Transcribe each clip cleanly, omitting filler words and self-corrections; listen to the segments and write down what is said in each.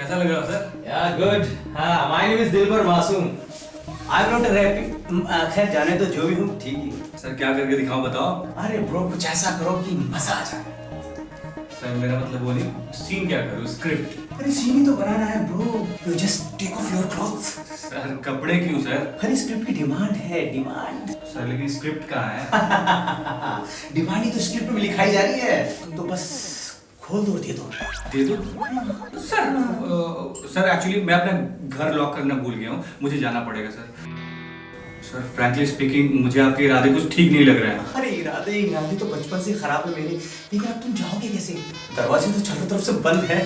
कैसा लग रहा सर? Yeah, good. हाँ, my name is दिलबर मासूम. I'm not rapping. खैर जाने तो जो भी हूँ ठीक ही हूँ. सर क्या करके दिखाओ बताओ? अरे ब्रो कुछ ऐसा करो कि मजा आ जाए. सर मेरा मतलब वो नहीं, सीन क्या करूँ, स्क्रिप्ट. अरे सीन ही तो बनाना है bro. You just take off your clothes. Sir कपड़े क्यों सर? अरे स्क्रिप्ट की डिमांड है, डिमांड. सर लेकिन स्क्रिप्ट कहाँ है? डिमांड ही तो स्क्रिप्ट में लिखाई जा रही है. तुम तो बस खोल दो, दे दो. दे दो? सर एक्चुअली मैं अपना घर लॉक करना भूल गया हूँ, मुझे जाना पड़ेगा सर. सर फ्रैंकली स्पीकिंग मुझे आपके इरादे कुछ ठीक नहीं लग रहा है. अरे इरादे तो बचपन से खराब है मेरे. लेकिन अब तुम जाओगे कैसे? दरवाजे तो चारों तरफ से बंद है.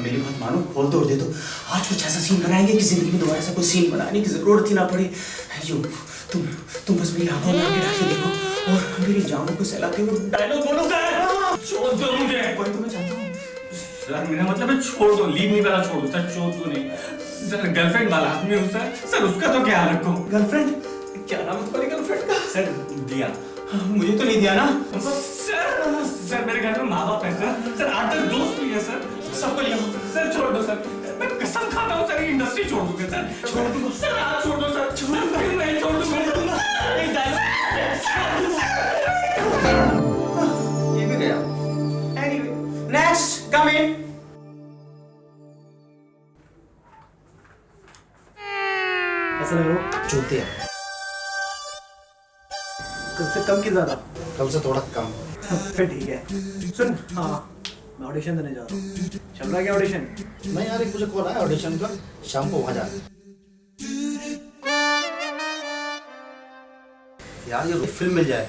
मेरी बात मानो, खोल दो और दे दो. आज कुछ ऐसा सीन बनाएंगे कि जिंदगी में दोबारा से कोई सीन बनाने की जरूरत ही ना पड़े. यो तुम बस मेरी आंखों में आगे डाल के देखो और मेरी जांघों को सहलाते हुए डायलॉग बोलो. सर छोड़ दो मुझे. वही तो मैं चाहता हूँ. सर मेरा मतलब है छोड़ दो, लीव नहीं वाला छोड़ दो सर, छोड़ दो नहीं. सर गर्लफ्रेंड वाला आदमी हूँ सर. सर उसका तो ख्याल रखो. गर्लफ्रेंड? क्या नाम है तुम्हारी गर्लफ्रेंड का? सर दिया. मुझे तो नहीं दिया ना. सर मेरे घर में माँ बाप है सर. सर 8-10 दोस्त भी है सर. सबको लिया. सर छोड़ दो सर, मैं कसम खाता हूँ सर, इंडस्ट्री छोड़ दूंगा सर. छोड़ दो सर आप छोड़ दो सर. मैं छोड़ दूंगा. ये भी गया. Anyway, next, come in. कैसा लग रहा हो? चूतिया है. कल से कम की ज्यादा? कल से थोड़ा कम. फिर ठीक है. सुन, हाँ मैं ऑडिशन देने जा रहा हूँ. चल रहा है क्या ऑडिशन? नहीं यार, एक मुझे कॉल आया ऑडिशन का, शाम को वहाँ जाना. यार ये फिल्म मिल जाए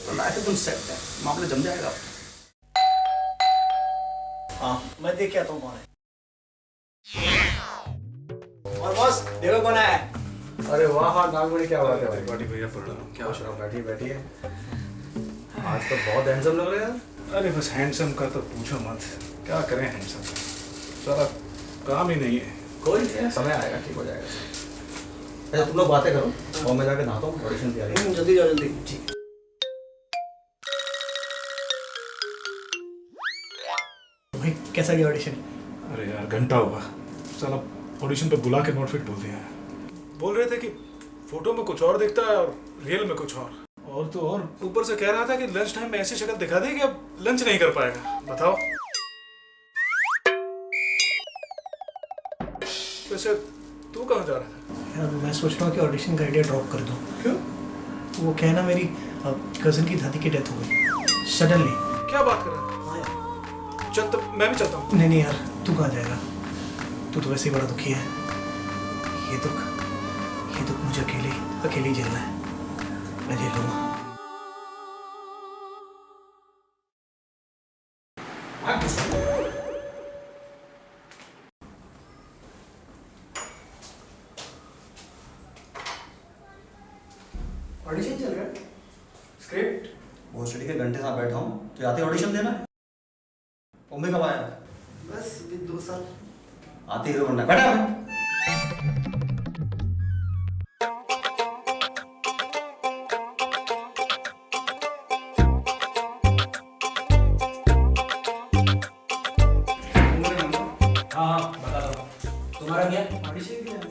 तो लाइफ एकदम सेट है, मामला जम जाएगा. हाँ मैं देख के आता हूँ कौन है. और बॉस देखो कौन है. अरे वाह हाँ नागमणि, क्या बात है भाई. बड़ी भैया प्रणाम. क्या खुश रहो, बैठिए बैठिए. आज तो बहुत हैंडसम लग रहे हैं. अरे बस हैंडसम का तो पूछो मत, क्या करें हैंडसम का, सारा काम ही नहीं है. कोई नहीं, समय आएगा, ठीक हो जाएगा. अच्छा तुम लोग बातें करो और मैं जाके नहाता हूँ, ऑडिशन की आ रही है. जल्दी जाओ जल्दी. ठीक. भाई कैसा गया ऑडिशन? अरे यार घंटा हुआ, साला ऑडिशन पे बुला के नॉट फिट बोल दिया है. बोल रहे थे कि फोटो में कुछ और दिखता है और रियल में कुछ और तो और ऊपर से कह रहा था कि लंच टाइम में ऐसी शक्ल दिखा दी कि अब लंच नहीं कर पाएगा. बताओ. वैसे तू कहाँ जा रहा था? यार मैं सोच रहा हूँ कि ऑडिशन का आइडिया ड्रॉप कर दूँ. क्यों? वो क्या है ना, मेरी कज़न की दादी की डेथ हो गई सडनली. क्या बात कर रहा है? हाँ यार. चल तो मैं भी चलता हूँ. नहीं यार, तू कहाँ जाएगा? तू तो वैसे ही बड़ा दुखी है. ये दुख मुझे अकेले ही झेलना है. मैं झेल लूँगा. ऑडिशन चल रहा है. स्क्रिप्ट बहुत स्टडी के घंटे साथ बैठा हूँ, तो आते ऑडिशन देना है. ओमे कब आया? बस 2 साल. आते हीरो बनना. बैठा हाँ बता दो. तुम्हारा क्या? ऑडिशन के लिए सर.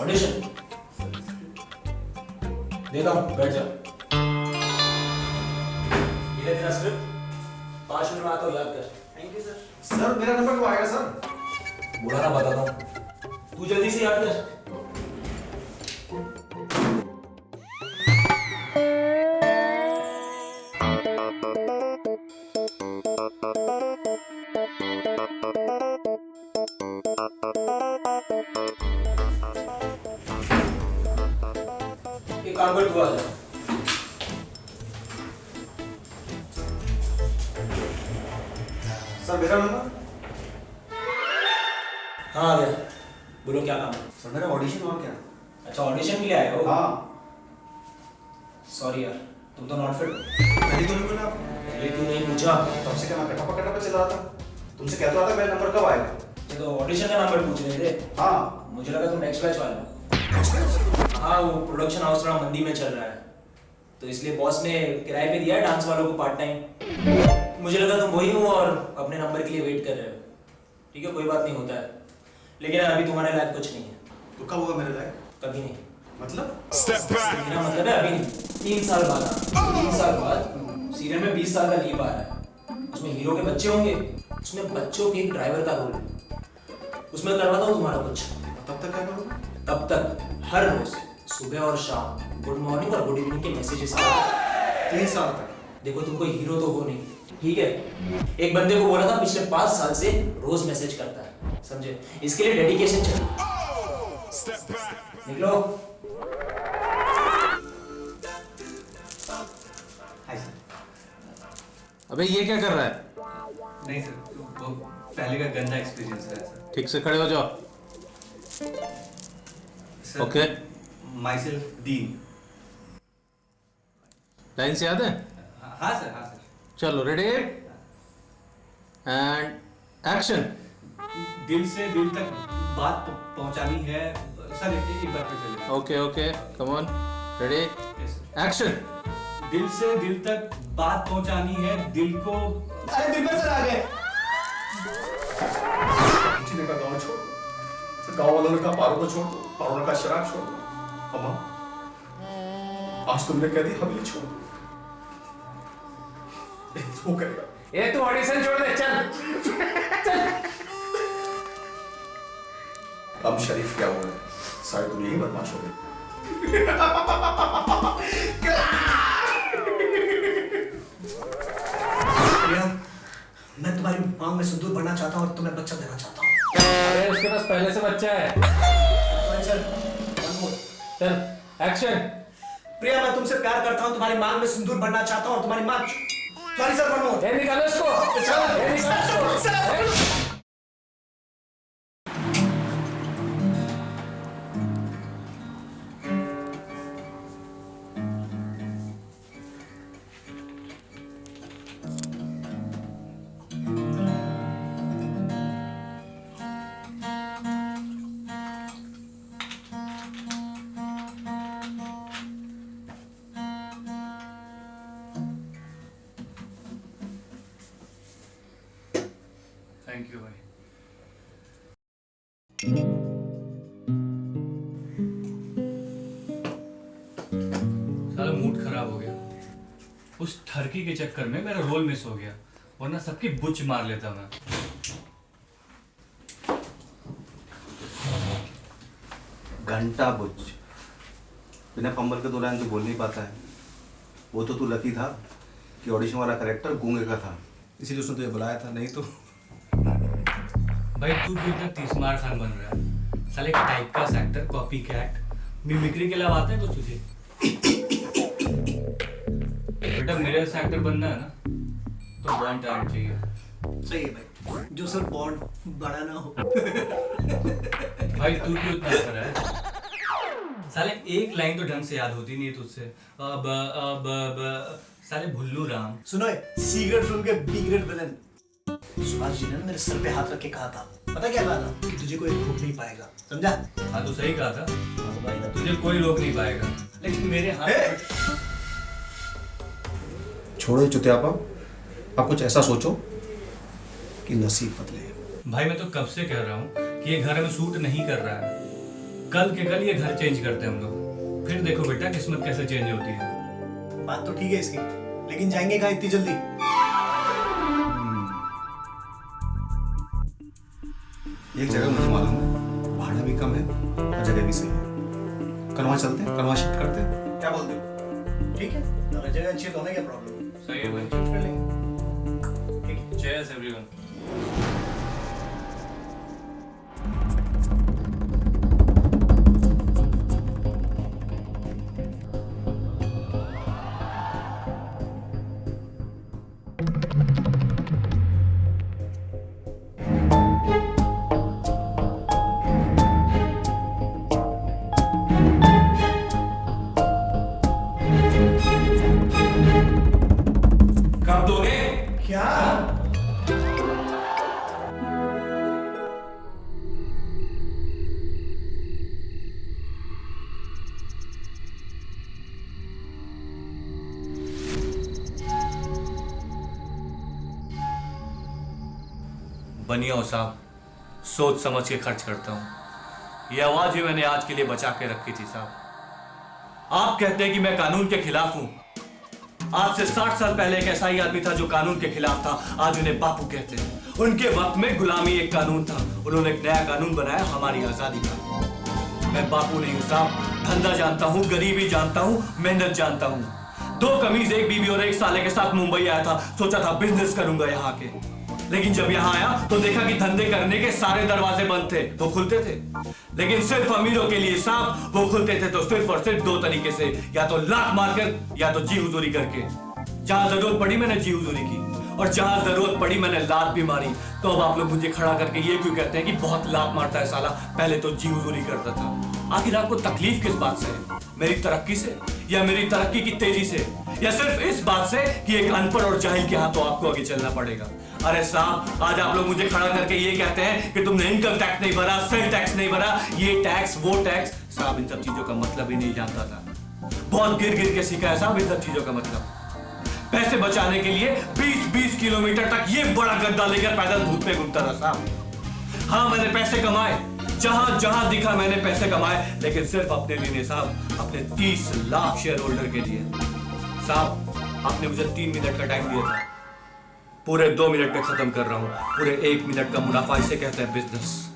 ऑडिशन देता हूँ, बैठ जाओ. ये तेरा स्क्रिप्ट 5 मिनट में आता हूँ, याद कर. Thank you sir. सर मेरा नंबर कब आएगा सर? बोला ना बताता हूँ. तू जल्दी से याद कर. एक काम कर, तू आ जा. सर मेरा नंबर. हाँ आ गया. बोलो क्या काम है? सर मेरा ऑडिशन और क्या? अच्छा ऑडिशन के लिए आए हो? हाँ. सॉरी यार, तुम तो नॉट फिट. पहले तो नहीं बोला आप. पहले तू नहीं पूछा. तब से क्या मैं कटपा पे चल रहा था. तुमसे कहता रहा था मेरा नंबर कब आएगा. ये तो ऑडिशन का नंबर पूछ रहे थे. हाँ. मुझे लगा तुम नेक्स्ट बैच वाला हो. हाँ वो प्रोडक्शन हाउस थोड़ा मंदी में चल रहा है, तो इसलिए बॉस ने किराए पे दिया है डांस वालों को पार्ट टाइम. मुझे लगा तुम वही हो और अपने नंबर के लिए वेट कर रहे हो. ठीक है, कोई बात नहीं, होता है, लेकिन अभी तुम्हारे लायक कुछ नहीं है। तो कब होगा मेरे लायक? कभी नहीं। मतलब? मेरा मतलब है अभी नहीं, 3 साल बाद आना। 3 साल बाद सीरियल में 20 साल का लीव आ रहा है, उसमें हीरो के बच्चे होंगे, उसमें बच्चों के एक ड्राइवर का रोल है, उसमें करवाता हूँ तुम्हारा कुछ। तब तक क्या करूँगा? तब तक हर रोज सुबह और शाम गुड मॉर्निंग और गुड इवनिंग के मैसेजेस आते। 3 साल तक? देखो तुम कोई हीरो तो हो नहीं, ठीक है, एक बंदे को बोला था पिछले 5 साल से रोज मैसेज करता है, समझे? इसके लिए डेडिकेशन चाहिए। निकलो। Hi sir. अबे ये क्या कर रहा है? नहीं सर, वो पहले का गंदा एक्सपीरियंस है सर। ठीक से खड़े हो जाओ। Sir okay. My self Deen. Lines याद है? हाँ सर, हाँ सर। चलो रेडी एंड एक्शन। दिल से दिल तक बात पहुंचानी है सर, एक बार फिर चलिए। Okay okay come on ready Yes, sir। Action. दिल से दिल तक बात पहुंचानी है, दिल को। अरे दिल पर सर आ गए। किसी का गाँव छोड़ दो, गाँव वालों ने कहा पारो को छोड़ दो, पारो ने कहा शराब छोड़ दो। अम्मा, आज तुमने कह दी हवेली छोड़ दो। वो करेगा। ये तू ऑडिशन छोड़ दे, चल। अब शरीफ क्या हुआ है? सारे तुम यही बदमाश हो गए। प्रिया, मैं तुम्हारी मांग में सिंदूर भरना चाहता हूँ और तुम्हें बच्चा देना चाहता हूँ। अरे उसके पास पहले से बच्चा है। Sir, one more। चल एक्शन। प्रिया, मैं तुमसे प्यार करता हूँ, तुम्हारी मांग में सिंदूर भरना चाहता हूँ और तुम्हारी मांग। Sorry sir, one more। ये निकालो इसको। चल ये निकालो इसको। थैंक यू भाई। साला मूड खराब हो गया, उस ठरकी के चक्कर में मेरा रोल मिस हो गया, वरना सबकी बुच मार लेता मैं। घंटा बुच, बिना फंबल के 2 लाइन तो बोल नहीं पाता है। वो तो तू लकी था कि ऑडिशन वाला करेक्टर गूंगे का था, इसीलिए उसने तुझे बुलाया था, नहीं तो। भाई तू भी इतना तीसमार खान बन रहा है, साले टाइप का एक्टर, कॉपी कैट, मिमिक्री के अलावा आता है कुछ तुझे? बेटा मेरे जैसा एक्टर बनना है ना तो बॉन्ड टैलेंट चाहिए। सही है भाई, जो सर बॉन्ड बड़ा ना हो। भाई तू क्यों इतना कर रहा है? साले एक लाइन तो ढंग से याद होती नहीं है तुझसे। अब साले भुल्लू राम। सुनो, सी ग्रेड फिल्म के B grade villain Subhash ji ने मेरे सर पे हाथ रख के कहा था, पता क्या कहा था? कि तुझे कोई रोक नहीं पाएगा, समझा? हाँ तो सही कहा था, हाँ तो भाई ना, तुझे कोई रोक नहीं पाएगा, लेकिन मेरे हाथ। छोड़ो चुतियापा, आप कुछ ऐसा सोचो कि नसीब बदले। भाई मैं तो कब से कह रहा हूँ कि ये घर हमें सूट नहीं कर रहा है, कल के कल ये घर चेंज करते हैं हम लोग, फिर देखो बेटा किस्मत कैसे चेंज होती है। बात तो ठीक है इसकी, लेकिन जाएंगे कहाँ इतनी जल्दी? एक जगह मुझे मालूम है, भाड़ा भी कम है और जगह भी सही है। कनवा चलते हैं, कनवा शिफ्ट करते हैं, क्या बोलते हो? ठीक है, अगर जगह अच्छी है तो हमें क्या प्रॉब्लम? सही है भाई, कर लेंगे। ठीक है। Chairs everyone. कब दोगे? क्या? बनिया हो साहब, सोच समझ के खर्च करता हूं। ये आवाज भी मैंने आज के लिए बचा के रखी थी साहब। आप कहते हैं कि मैं कानून के खिलाफ हूं। आज से 60 साल पहले एक ऐसा ही आदमी था जो कानून के खिलाफ था, आज उन्हें बापू कहते हैं। उनके वक्त में गुलामी एक कानून था, उन्होंने एक नया कानून बनाया हमारी आजादी का। मैं बापू नहीं हूं साहब, धंधा जानता हूं, गरीबी जानता हूं, मेहनत जानता हूं। 2 कमीज, 1 बीबी और 1 साले के साथ मुंबई आया था, सोचा था बिजनेस करूंगा यहाँ के। लेकिन जब यहाँ आया तो देखा कि धंधे करने के सारे दरवाजे बंद थे, वो खुलते थे लेकिन सिर्फ अमीरों के लिए साहब। वो खुलते थे तो सिर्फ और सिर्फ 2 तरीके से, या तो लात मारकर या तो जी हुजूरी करके। जहां जरूरत पड़ी मैंने जी हुजूरी की और जहां जरूरत पड़ी मैंने लात भी मारी। तो अब आप लोग मुझे खड़ा करके ये क्यों कहते हैं कि बहुत लात मारता है साला, पहले तो जी हुजूरी करता था। आखिर आपको तकलीफ किस बात से है? मेरी तरक्की से या मेरी तरक्की की तेजी से, या सिर्फ इस बात से कि एक अनपढ़ और जाहिल के हाथों आपको आगे चलना पड़ेगा? अरे साहब, आज आप लोग मुझे खड़ा करके ये कहते हैं कि तुमने इनकम टैक्स नहीं भरा, सेल टैक्स नहीं भरा, ये टैक्स वो टैक्स। साहब इन सब चीजों का मतलब ही नहीं जानता था, बहुत गिर गिर के सीखा है साहब इन सब चीजों का मतलब। पैसे बचाने के लिए 20-20 किलोमीटर तक ये बड़ा गद्दा लेकर पैदल धूप में घूमता था साहब। हाँ, मैंने पैसे कमाए, जहां जहां दिखा मैंने पैसे कमाए, लेकिन सिर्फ अपने लिए नहीं साहब, अपने 30 लाख शेयर होल्डर के लिए। साहब आपने मुझे 3 मिनट का टाइम दिया था, पूरे 2 मिनट में खत्म कर रहा हूं। पूरे 1 मिनट का मुनाफा इसे कहते हैं बिजनेस।